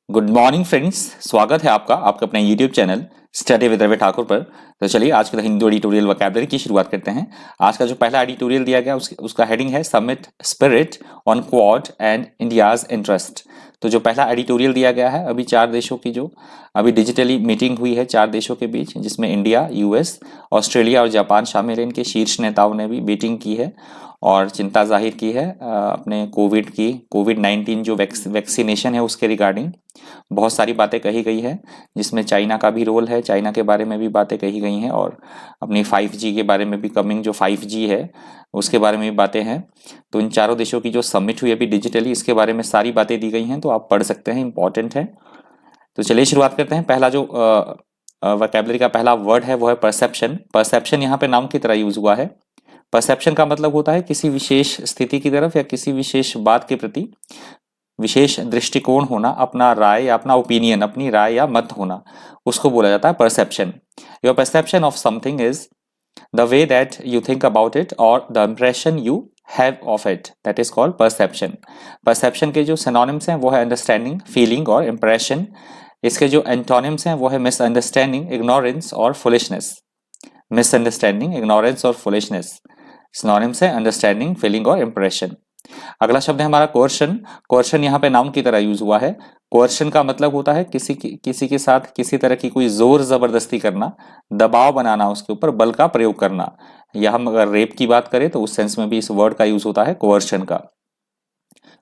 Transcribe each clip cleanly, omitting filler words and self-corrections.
Good morning friends, स्वागत है आपका आपके अपने YouTube channel study with Ravi Thakur पर। तो चलिए आज का हिंदू एडिटोरियल वोकैबुलरी की शुरुआत करते हैं। आज का जो पहला एडिटोरियल दिया गया उसका हेडिंग है summit spirit on quad and India's interest. तो जो पहला एडिटोरियल दिया गया है, अभी चार देशों की जो अभी डिजिटली मीटिंग हुई है चार देशों के बीच, जिसमें इंडिया, यूएस, ऑस्ट्रेलिया और जापान शामिल है। इनके शीर्ष नेताओं ने भी मीटिंग की है और चिंता जाहिर की है अपने कोविड-19 जो वैक्सीनेशन है उसके रिगार्डिंग बहुत सारी बातें कही गई है, जिसमें चाइना का भी रोल है। चाइना के बारे में भी बातें कही गई हैं और अपनी 5G के बारे में भी, कमिंग जो 5G है उसके बारे में भी बातें हैं। तो इन चारों देशों की जो समिट हुई अभी डिजिटली, इसके बारे में सारी बातें दी गई हैं, तो आप पढ़ सकते हैं, इंपॉर्टेंट है। तो चलिए शुरुआत करते हैं। पहला जो वोकैबुलरी का पहला वर्ड है वो है परसेप्शन। परसेप्शन यहाँ पे नाउन की तरह यूज हुआ है। परसेप्शन का मतलब होता है किसी विशेष स्थिति की तरफ या किसी विशेष बात के प्रति विशेष दृष्टिकोण होना, अपना राय या अपना ओपिनियन, अपनी राय या मत होना, उसको बोला जाता है perception. Your perception of something is the way that you think about it और the impression you have of it, that is called perception. Perception के जो सिनोनिम्स हैं वो है अंडरस्टैंडिंग, फीलिंग और इम्प्रेशन। इसके जो एंटोनिम्स हैं वो है मिसअंडरस्टैंडिंग, इग्नोरेंस और फुलिशनेस। मिसअंडरस्टैंडिंग, इग्नोरेंस और फुलिशनेस सिनोनिम्स है अंडरस्टैंडिंग, फीलिंग और इम्प्रेशन। अगला शब्द है हमारा कोर्शन। कोर्शन यहाँ पे नाउन की तरह यूज हुआ है। कोर्शन का मतलब होता है किसी के साथ किसी तरह की कोई जोर जबरदस्ती करना, दबाव बनाना, उसके ऊपर बल का प्रयोग करना। या हम अगर रेप की बात करें तो उस सेंस में भी इस वर्ड का यूज होता है कोर्शन का।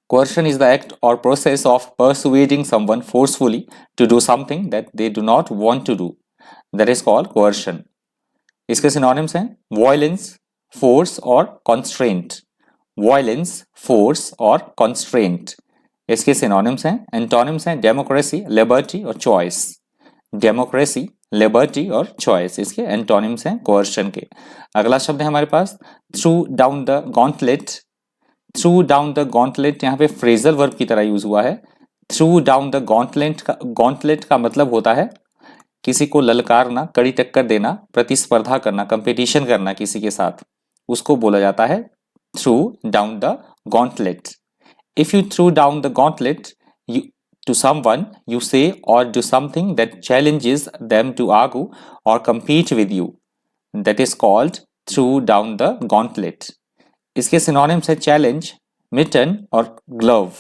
कोर्शन इज द एक्ट और process of persuading someone forcefully to do something that they do not want to do, that is called coercion. इसके सिनोनिम्स हैं वॉयलेंस, फोर्स और कॉन्स्ट्रेंट। वॉयलेंस, फोर्स और constraint इसके synonyms हैं। Antonyms हैं democracy, liberty और choice. Democracy, liberty और choice इसके एंटोनिम्स हैं कोर्शन के। अगला शब्द है हमारे पास through down the gauntlet. Through down the gauntlet यहाँ पे फ्रेजल वर्ब की तरह यूज हुआ है। थ्रू डाउन द गॉन्टलेट का मतलब होता है किसी को ललकारना, कड़ी टक्कर देना, प्रतिस्पर्धा करना, कंपटीशन करना किसी के साथ, उसको बोला जाता है threw down the gauntlet. If you threw down the gauntlet to someone, you say or do something that challenges them to argue or compete with you. That is called threw down the gauntlet. इसके synonyms है challenge, mitten और glove.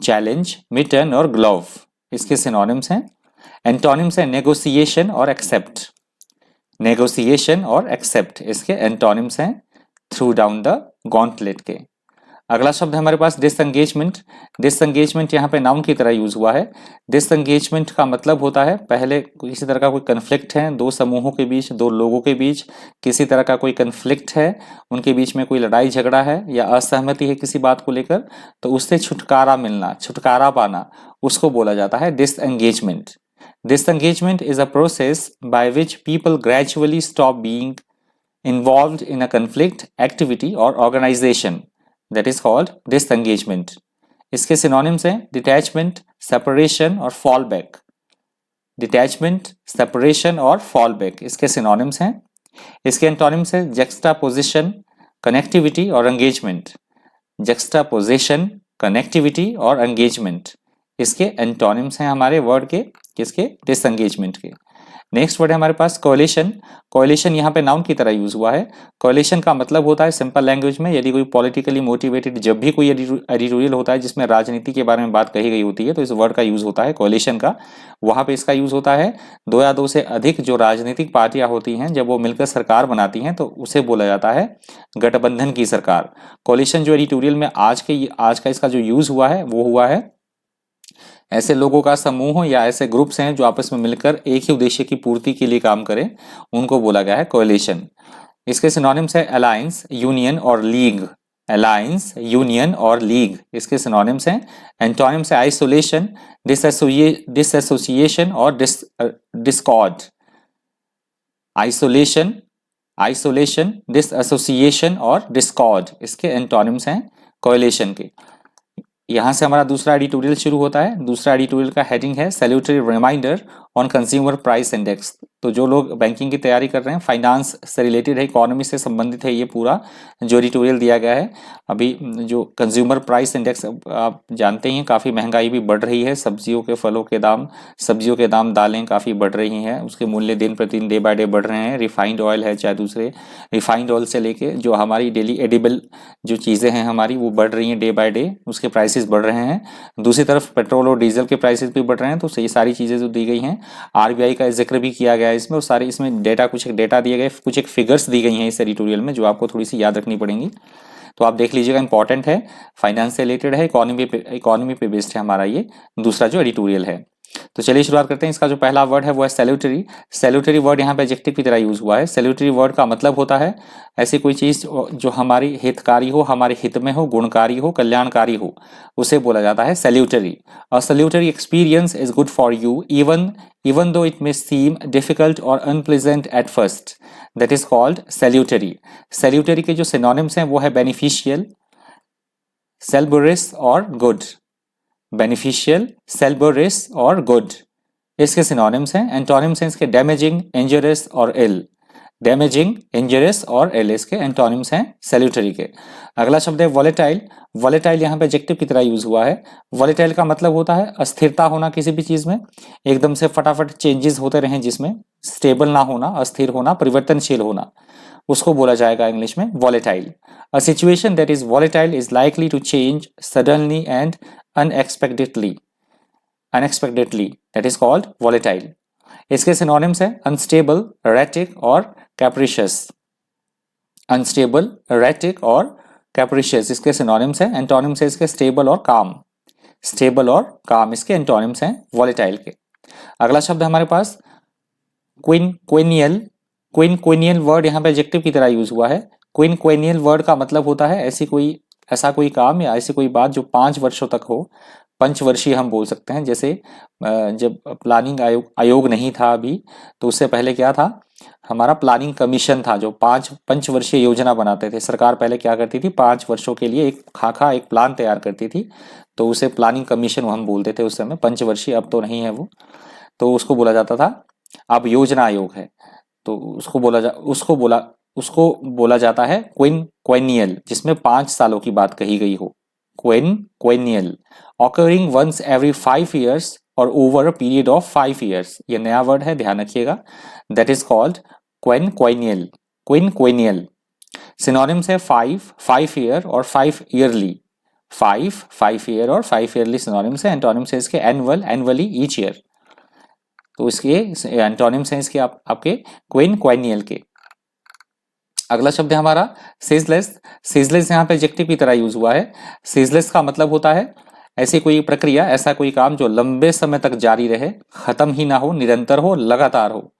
Challenge, mitten और glove इसके synonyms हैं। Antonyms है negotiation और accept. Negotiation और accept इसके एंटोनिम्स हैं थ्रू डाउन द गॉन्टलेट के। अगला शब्द है हमारे पास डिसएंगेजमेंट। डिसएंगेजमेंट यहाँ पे नाउन की तरह यूज हुआ है। डिसएंगेजमेंट का मतलब होता है पहले किसी तरह का कोई कन्फ्लिक्ट है, दो समूहों के बीच, दो लोगों के बीच किसी तरह का कोई कन्फ्लिक्ट है, उनके बीच में कोई लड़ाई झगड़ा है या असहमति है किसी बात को लेकर, तो उससे छुटकारा मिलना, छुटकारा पाना, उसको बोला जाता है disengagement. Disengagement is a process by which people gradually stop being involved in a conflict, activity or organization. That is called disengagement. इसके synonyms हैं detachment, separation और fallback. Detachment, separation और fallback इसके synonyms हैं। इसके antonyms हैं juxtaposition, connectivity और engagement. Juxtaposition, connectivity और engagement इसके एंटोनिम्स हैं हमारे वर्ड के, किसके, डिसएंगेजमेंट के। नेक्स्ट वर्ड है हमारे पास कोalition। कोalition यहाँ पे नाउन की तरह यूज हुआ है। कोalition का मतलब होता है सिंपल लैंग्वेज में, यदि कोई पॉलिटिकली मोटिवेटेड, जब भी कोई एडिटोरियल होता है जिसमें राजनीति के बारे में बात कही गई होती है तो इस वर्ड का यूज होता है कोalition का। वहां पे इसका यूज होता है दो या दो से अधिक जो राजनीतिक पार्टियां होती हैं, जब वो मिलकर सरकार बनाती हैं तो उसे बोला जाता है गठबंधन की सरकार। कोalition जो एडिटोरियल में आज का इसका जो यूज हुआ है वो हुआ है ऐसे लोगों का समूह या ऐसे ग्रुप्स हैं जो आपस में मिलकर एक ही उद्देश्य की पूर्ति के लिए काम करें, उनको बोला गया है कोएलिशन। इसके सिनोनिम्स है अलायंस, यूनियन और लीग। अलायंस, यूनियन और लीग इसके सिनोनिम्स हैं। एंटोनिम्स है आइसोलेशन, डिसएसोसिएशन और डिस्कॉर्ड। आइसोलेशन, डिसएसोसिएशन और डिस्कॉर्ड इसके एंटोनिम्स हैं कोएलिशन के। यहाँ से हमारा दूसरा एडिटोरियल शुरू होता है। दूसरा एडिटोरियल का हेडिंग है salutary reminder on consumer price index. तो जो लोग बैंकिंग की तैयारी कर रहे हैं, फाइनेंस से रिलेटेड है, इकोनॉमी से संबंधित है ये पूरा जो एडिटोरियल दिया गया है। अभी जो कंज्यूमर प्राइस इंडेक्स आप जानते ही हैं, काफ़ी महंगाई भी बढ़ रही है, सब्जियों के फलों के दाम, सब्जियों के दाम, दालें काफ़ी बढ़ रही हैं, उसके मूल्य दिन प्रतिदिन डे बाय डे बढ़ रहे हैं। रिफाइंड ऑयल है, चाहे दूसरे रिफाइंड ऑयल से लेके जो हमारी डेली एडिबल जो चीज़ें हैं हमारी, वो बढ़ रही हैं डे बाय डे, उसके प्राइसेस बढ़ रहे हैं। दूसरी तरफ पेट्रोल और डीजल के प्राइसेस भी बढ़ रहे हैं। तो ये सारी चीज़ें जो दी गई हैं, आरबीआई का जिक्र भी किया गया है इसमें, और सारे इसमें डेटा, कुछ एक डेटा दिए गए, कुछ एक फिगर्स दी गई हैं इस एडिटोरियल में, जो आपको थोड़ी सी याद रखनी पड़ेंगी। तो आप देख लीजिएगा, इंपॉर्टेंट है, फाइनेंस से रिलेटेड है, इकोनॉमी पे बेस्ड है हमारा ये दूसरा जो एडिटोरियल है। तो चलिए शुरुआत करते हैं। इसका जो पहला वर्ड है वो है सैल्यूटरी। सैल्यूटरी वर्ड यहाँ पे एडजेक्टिव की तरह यूज हुआ है। सैल्यूटरी वर्ड का मतलब होता है ऐसी कोई चीज जो हमारी हितकारी हो, हमारे हित में हो, गुणकारी हो, कल्याणकारी हो, उसे बोला जाता है salutary. A salutary experience is good for you even though it may seem difficult or unpleasant at first, that is called salutary. Salutary के जो synonyms हैं वो है beneficial, salubris और good. बेनिफिशियल, सेल्बोरिस और गुड इसके सिनोनिम्स हैं। एंटोनिम्स हैं इसके डैमेजिंग, इंजरियस और इल। डैमेजिंग, इंजरियस और इल इसके एंटोनिम्स हैं सैल्यूटरी के। अगला शब्द है वॉलेटाइल। वॉलेटाइल यहाँ पे एडजेक्टिव की तरह यूज हुआ है। वॉलेटाइल का मतलब होता है अस्थिरता होना किसी भी चीज में, एकदम से फटाफट चेंजेस होते रहें जिसमें, स्टेबल ना होना, अस्थिर होना, परिवर्तनशील होना, उसको बोला जाएगा इंग्लिश में volatile. A situation that is volatile is likely to change suddenly and unexpectedly that is called volatile. इसके सिनोनिम्स है अनस्टेबल, erratic और capricious. अनस्टेबल, erratic और capricious इसके सिनोनिम्स है। एंटोनिम्स है इसके स्टेबल और काम। स्टेबल और काम इसके एंटोनिम्स हैं वॉलेटाइल के। अगला शब्द हमारे पास क्विनक्वेनियल। क्विनक्वेनियल वर्ड यहाँ पे एडजेक्टिव की तरह यूज हुआ है। क्विनक्वेनियल वर्ड का मतलब होता है ऐसा कोई काम या ऐसी कोई बात जो 5 वर्षों तक हो। पंचवर्षीय हम बोल सकते हैं। जैसे जब प्लानिंग आयोग नहीं था अभी, तो उससे पहले क्या था, हमारा प्लानिंग कमीशन था जो पंचवर्षीय योजना बनाते थे। सरकार पहले क्या करती थी, 5 वर्षों के लिए एक खाका, एक प्लान तैयार करती थी, तो उसे प्लानिंग कमीशन हम बोलते थे उस समय। पंचवर्षीय अब तो नहीं है वो, तो उसको बोला जाता था। अब योजना आयोग है, तो उसको बोला जाता है क्विनक्वेनियल, जिसमें 5 सालों की बात कही गई हो। Quinquennial occurring once every 5 years और over a period of 5 years। ये नया वर्ड है, ध्यान रखिएगा। That is called quinquennial. Quinquennial synonyms है 5 year और 5 yearly। 5 year और 5 yearly सिनोनिम्स है। एंटोनिम्स है इसके एनुअल, एनुअली, ईच ईयर। तो इसके एंटोनिम्स हैं इसके आपके क्विनक्वेनियल के। अगला शब्द है हमारा सीजलेस। सीजलेस यहाँ पे एडजेक्टिव की तरह यूज हुआ है। सीजलेस का मतलब होता है ऐसी कोई प्रक्रिया, ऐसा कोई काम जो लंबे समय तक जारी रहे, खत्म ही ना हो, निरंतर हो, लगातार हो,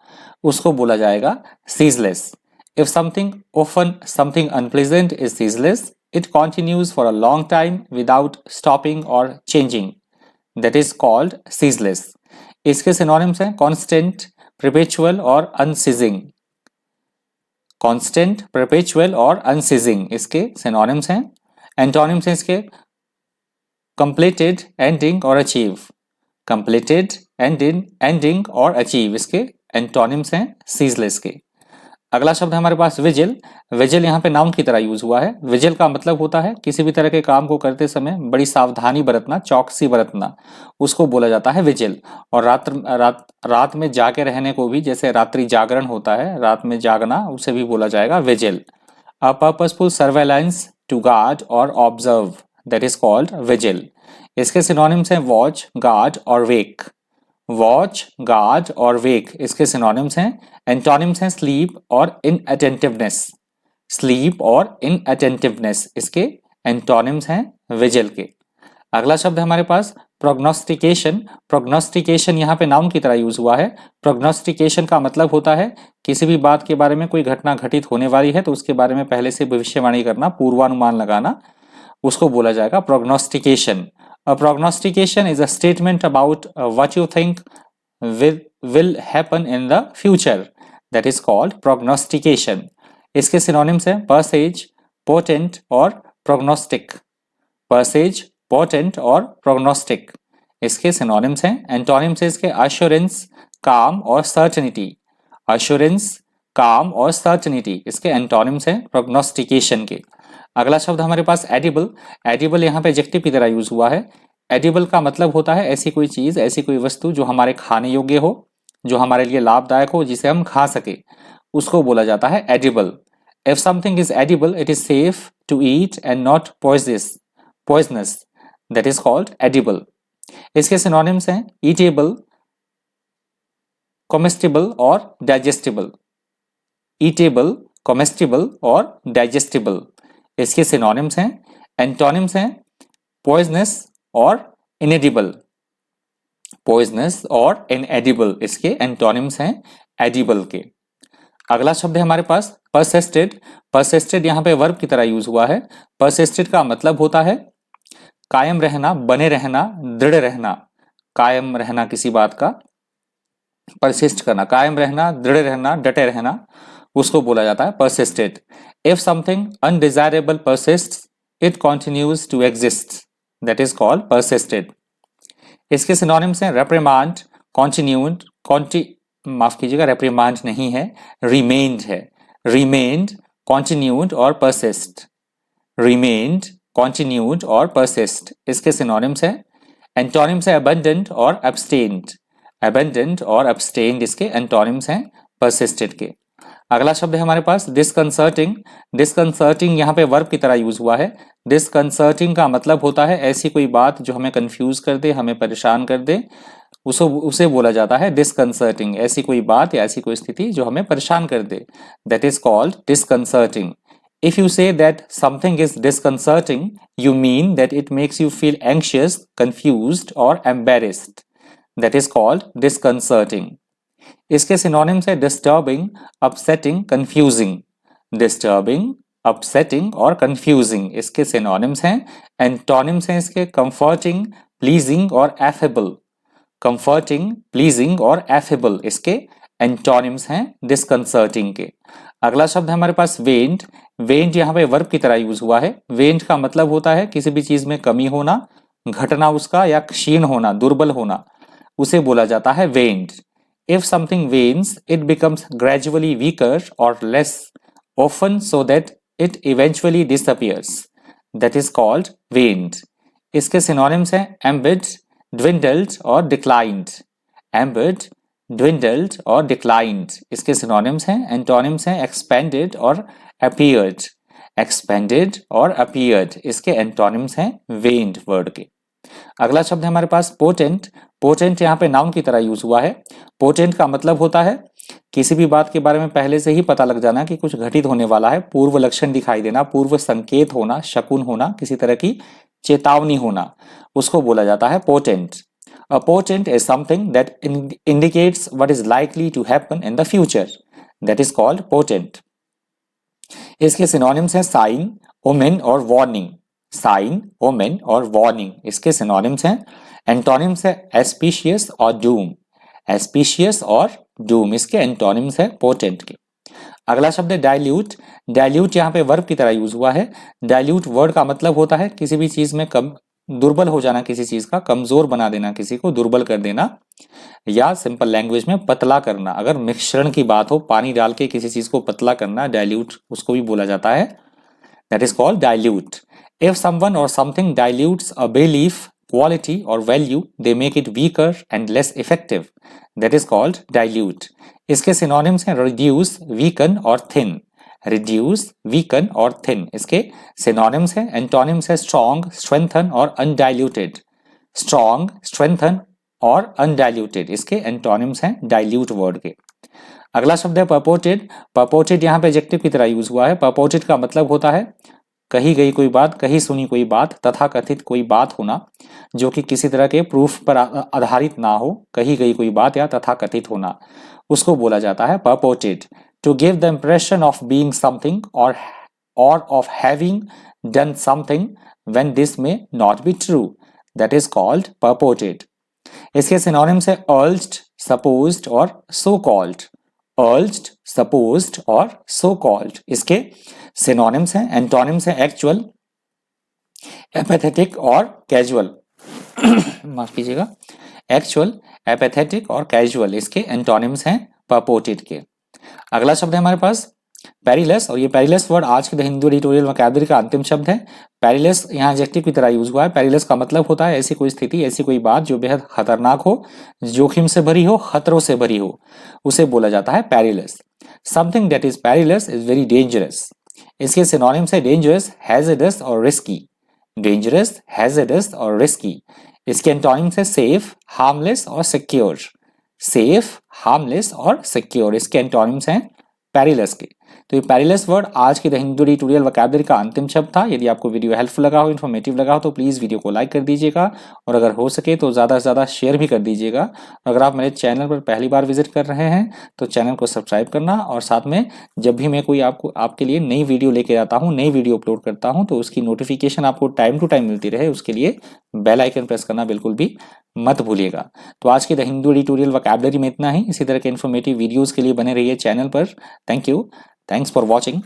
उसको बोला जाएगा ceaseless. If something unpleasant is ceaseless, it continues for a long time without stopping और changing, that is called ceaseless. इसके सिनोनिम्स हैं कांस्टेंट, परपेचुअल और अनसीजिंग। कांस्टेंट, परपेचुअल और अनसीजिंग इसके सिनोनिम्स हैं। एंटोनिम्स हैं इसके कंप्लीटेड, एंडिंग और अचीव। कंप्लीटेड, एंडिंग और अचीव इसके एंटोनिम्स हैं सीजलेस के। अगला शब्द हमारे पास विजिल। विजिल यहाँ पे नाउन की तरह यूज हुआ है। विजिल का मतलब होता है किसी भी तरह के काम को करते समय बड़ी सावधानी बरतना, चौकसी बरतना, उसको बोला जाता है विजिल। और रात में जाके रहने को भी, जैसे रात्रि जागरण होता है, रात में जागना, उसे भी बोला जाएगा vigil. A purposeful surveillance to guard और observe, that is called vigil. इसके सिनोनिम्स हैं वॉच, गार्ड और वेक। वॉच, गार्ड और वेक इसके सिनोनिम्स हैं। एंटोनिम्स हैं स्लीप और इनअटेंटिवनेस। स्लीप और इनअटेंटिवनेस इसके एंटोनिम्स हैं विजिल के। अगला शब्द हमारे पास प्रोग्नोस्टिकेशन। प्रोग्नोस्टिकेशन यहाँ पे नाउन की तरह यूज हुआ है। प्रोग्नोस्टिकेशन का मतलब होता है किसी भी बात के बारे में, कोई घटना घटित होने वाली है तो उसके बारे में पहले से भविष्यवाणी करना, पूर्वानुमान लगाना, उसको बोला जाएगा प्रोग्नोस्टिकेशन। A prognostication is a statement about what you think will happen in the future. That is called prognostication. इसके synonyms हैं presage, portent और prognostic. Presage, portent और prognostic इसके synonyms हैं। Antonyms है इसके assurance, काम और सर्टेनिटी। अश्योरेंस, काम और सर्टेनिटी इसके एंटोनिम्स हैं प्रोग्नोस्टिकेशन के। अगला शब्द हमारे पास एडिबल। एडिबल यहाँ पे एडजेक्टिव की तरह यूज हुआ है। एडिबल का मतलब होता है ऐसी कोई चीज, ऐसी कोई वस्तु जो हमारे खाने योग्य हो, जो हमारे लिए लाभदायक हो, जिसे हम खा सके, उसको बोला जाता है edible. If something is edible it is safe to eat and not poisonous, that is called edible. इसके सिनोनिम्स हैं ईटेबल, कॉमेस्टिबल और डाइजेस्टिबल। ईटेबल, कॉमेस्टिबल और डाइजेस्टिबल इसके सिनोनिम्स हैं। एंटोनिम्स हैं पॉइजनस और इनएडिबल। पॉइजनस और इनएडिबल इसके एंटोनिम्स हैं एडिबल के। अगला शब्द है हमारे पास परसिस्टेड। परसिस्टेड यहाँ पे वर्ब की तरह यूज हुआ है। परसिस्टेड का मतलब होता है कायम रहना, बने रहना, दृढ़ रहना। कायम रहना किसी बात का, परसिस्ट करना, कायम रहना, दृढ़ रहना, डटे रहना, उसको बोला जाता है persisted. If something undesirable persists it continues to exist, that is called persisted. इसके सिनोनिम्स हैं रेप्रिमांड, कॉन्टिन्यूड, माफ कीजिएगा, रेप्रिमांड नहीं है, रिमेन्ड है। रिमेन्ड, कॉन्टिन्यूड और परसिस्ट। रिमेन्ड, कॉन्टिन्यूड और परसिस्ट इसके सिनोनिम्स हैं। एंटोनिम्स है अबंडेंट और अब्सटेन्ड। अबंडेंट और अब्सटेन्ड इसके एंटोनिम्स हैं परसिस्टेड के। अगला शब्द है हमारे पास डिस्कंसर्टिंग। डिस्कंसर्टिंग यहाँ पे वर्ब की तरह यूज हुआ है। डिस्कंसर्टिंग का मतलब होता है ऐसी कोई बात जो हमें कंफ्यूज कर दे, हमें परेशान कर दे, उसे बोला जाता है डिस्कंसर्टिंग। ऐसी कोई बात या ऐसी कोई स्थिति जो हमें परेशान कर दे, that is called disconcerting. If you say that something is disconcerting, you mean that it makes you feel anxious, confused or embarrassed. That is called disconcerting. इसके सिनोनिम्स है disturbing, upsetting, confusing. Disturbing, upsetting और confusing इसके synonyms हैं। Antonyms हैं इसके comforting, pleasing और affable. Comforting, pleasing और affable इसके एंटोनिम्स हैं disconcerting के। अगला शब्द है हमारे पास वेंट। वेंट यहाँ पे वर्ब की तरह यूज हुआ है। वेंट का मतलब होता है किसी भी चीज में कमी होना, घटना उसका या क्षीण होना, दुर्बल होना, उसे बोला जाता है waned. If something wanes it becomes gradually weaker और less often so that it eventually disappears, that is called waned. इसके सिनोनिम्स हैं एम्बिड, ड्विंडल्ड और डिक्लाइंड। एम्बिड, dwindled और declined इसके सिनोनिम्स हैं। एंटोनिम्स हैं expanded और appeared। expanded और appeared इसके एंटोनिम्स हैं waned वर्ड के। अगला शब्द है हमारे पास potent। potent यहाँ पे नाउन की तरह यूज हुआ है। potent का मतलब होता है किसी भी बात के बारे में पहले से ही पता लग जाना कि कुछ घटित होने वाला है, पूर्व लक्षण दिखाई देना, पूर्व संकेत होना, शकुन होना, किसी तरह की चेतावनी होना, उसको बोला जाता है potent। A portent is something that indicates what is likely to happen in the future. That is called portent. इसके सिनोनिम्स हैं साइन, ओमेन और वार्निंग। साइन, ओमेन और वार्निंग इसके सिनोनिम्स हैं। एंटोनिम्स है एस्पिशियस और डूम। एस्पिशियस और डूम इसके एंटोनिम्स है पोर्टेंट के। अगला शब्द है डाइल्यूट। डाइल्यूट यहाँ पे वर्ब की तरह यूज हुआ है। डाइल्यूट वर्ड का मतलब होता है किसी भी चीज में कम दुर्बल हो जाना, किसी चीज का कमजोर बना देना, किसी को दुर्बल कर देना, या सिंपल लैंग्वेज में पतला करना। अगर मिश्रण की बात हो, पानी डाल के किसी चीज को पतला करना, डाइल्यूट उसको भी बोला जाता है, that is called dilute. If someone और something dilutes a belief, quality और value, they make it weaker and less effective, that is called dilute. इसके सिनोनिम्स हैं रिड्यूस, वीकन और थिन। रिड्यूस, वीकन और थिन इसके सिनोनिम्स हैं। Antonyms है strong, strengthen और अनडाइल्यूटेड। स्ट्रॉन्ग, स्ट्रेंथन और अनडाइल्यूटेड इसके एंटोनिम्स हैं डाइल्यूट वर्ड के। अगला शब्द है परपोर्टेड। परपोर्टेड यहाँ पे एडजेक्टिव की तरह यूज हुआ है। परपोर्टेड का मतलब होता है कही गई कोई बात, कही सुनी कोई बात, तथा कथित कोई बात होना जो कि किसी तरह के प्रूफ पर आधारित ना हो। कही गई कोई बात या तथा कथित होना, उसको बोला जाता है purported. To give the impression of being something or of having done something when this may not be true, that is called purported. इसके सिनोनिम्स है urged, supposed और so called। urged, supposed और so called इसके synonyms हैं। Antonyms है actual, apathetic और casual। माफ कीजिएगा, actual, एपेथेटिक और कैजुअल इसके एंटोनिम्स हैं परपोर्टेड के। अगला शब्द है हमारे पास पेरिलस, और ये पेरिलस वर्ड आज के द हिंदू एडिटोरियल वोकैबुलरी का अंतिम शब्द है। पेरिलस यहाँ एडजेक्टिव की तरह यूज हुआ है। पेरिलस का मतलब होता है ऐसी कोई स्थिति, ऐसी कोई बात जो बेहद खतरनाक हो, जोखिम से भरी हो, खतरों से भरी हो, उसे बोला जाता है perilous. Something that is perilous is very dangerous. इसके सिनोनिम्स है डेंजरस, हैजर्डस और रिस्की। डेंजरस, हैजर्डस और रिस्की। इसके एंटोनिम्स है सेफ, हार्मलेस और सिक्योर। सेफ, हार्मलेस और सिक्योर इसके एंटोनिम्स हैं पेरिलस के। तो ये पेरिलस वर्ड आज के द हिंदू एडिटोरियल वोकैबुलरी का अंतिम शब्द था। यदि आपको वीडियो हेल्पफुल लगा हो, इन्फॉर्मेटिव लगा हो, तो प्लीज़ वीडियो को लाइक कर दीजिएगा, और अगर हो सके तो ज़्यादा से ज़्यादा शेयर भी कर दीजिएगा। अगर आप मेरे चैनल पर पहली बार विजिट कर रहे हैं तो चैनल को सब्सक्राइब करना, और साथ में जब भी मैं कोई आपके लिए नई वीडियो लेके आता हूँ, नई वीडियो अपलोड करता हूँ, तो उसकी नोटिफिकेशन आपको टाइम टू टाइम मिलती रहे, उसके लिए बेल आइकन प्रेस करना बिल्कुल भी मत भूलिएगा। तो आज के द हिंदू एडिटोरियल वोकैबुलरी में इतना ही। इसी तरह के इन्फॉर्मेटिव वीडियोज़ के लिए बने रहिए चैनल पर। Thank you. Thanks for watching.